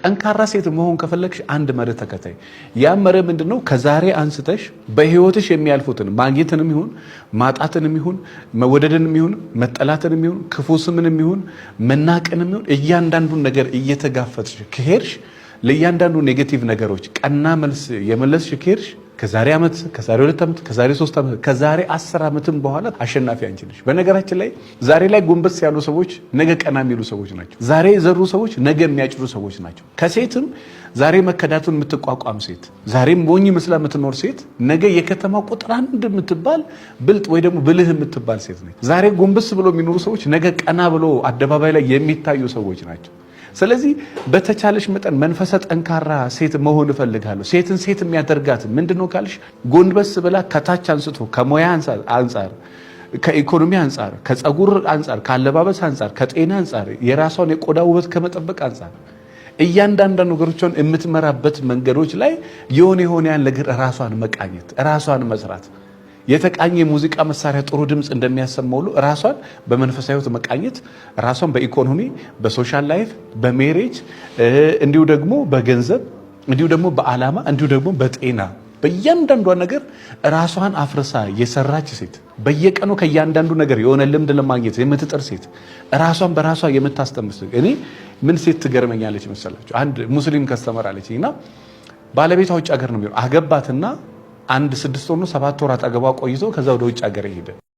ጠንካራ ሴት መሆን ከፈለግሽ አንድ መርህ ተከታይ። ያ መርህ ምንድነው? ከዛሬ አንስተሽ በህይወትሽ የሚያልፉትን ማግኘትንም ይሁን ማጣትንም ይሁን መወደድንም ይሁን መጠላትንም ይሁን ክፉ ስምንም ይሁን መናቅንም ይሁን እያንዳንዱን ነገር እየተጋፈጥሽ ከሄድሽ ለእያንዳንዱ ኔጌቲቭ ነገሮች ቀና መልስ የመለስሽ ከሄድሽ ከዛሬ ዓመት ከዛሬ 2 ዓመት ከዛሬ 3 ዓመት ከዛሬ 10 ዓመትም በኋላ አሸናፊ አንቺ ነሽ። በነገራችን ላይ ዛሬ ላይ ጎንበስ ያሉ ሰዎች ነገ ቀና የሚሉ ሰዎች ናቸው። ዛሬ የዘሩ ሰዎች ነገ የሚያጭዱ ሰዎች ናቸው። ከሴትም ዛሬ መከዳቱን የምትቋቋም ሴት፣ ዛሬም ሞኝ መስላ የምትኖር ሴት ነገ የከተማ ቁጥር 1 የምትባል ብልጥ ወይ ደግሞ ብልህ የምትባል ሴት ነች። ዛሬ ጎንበስ ብሎ የሚኖሩ ሰዎች ነገ ቀና ብሎ አደባባይ ላይ የሚታዩ ሰዎች ናቸው። ስለዚህ በተቻለሽ መጠን መንፈሰ ጠንካራ ሴት መሆን እፈልጋለሁ። ሴትን ሴት የሚያደርጋት ምንድነው ካልሽ ጎንበስ ብላ ከታች አንስቶ ከሞያ አንፃር ከኢኮኖሚ አንፃር ከፀጉር አንፃር ከአለባበስ አንፃር ከጤና አንፃር የራሷን የቆዳ ውበት ከመጠበቅ አንፃር እያንዳንዱ ነገሮችን የምትመራበት መንገዶች ላይ የሆነ ያን ነገር ራሷን መቃኘት ራሷን መስራት የተቃኘ ሙዚቃ መሳሪያ ጥሩ ድምጽ እንደሚያሰማው ራሷን በመንፈሳዊ ሕይወት መቃኘት ራሷን በኢኮኖሚ በሶሻል ላይፍ በሜሬጅ እንዲሁ ደግሞ በገንዘብ እንዲሁ ደግሞ በአላማ እንዲሁ ደግሞ በጤና በእያንዳንዱ ነገር ራሷን አፍርሳ የሰራች ሴት በየቀኑ ከእያንዳንዱ ነገር የሆነ ልምድ ለማግኘት የምትጥር ሴት ራሷን በራሷ የምታስተምር እኔ ምን ሴት ትገርመኛለች መሰላችሁ? አንድ ሙስሊም ከስተመር አለችኝና ባለቤቷ ውጭ ሀገር ነው የሚሆነው አገባትና 1 6 ወር ነው 7 ወር አጠገቧ ቆይቶ ከዛ ወደ ውጭ ሀገር ሄደ።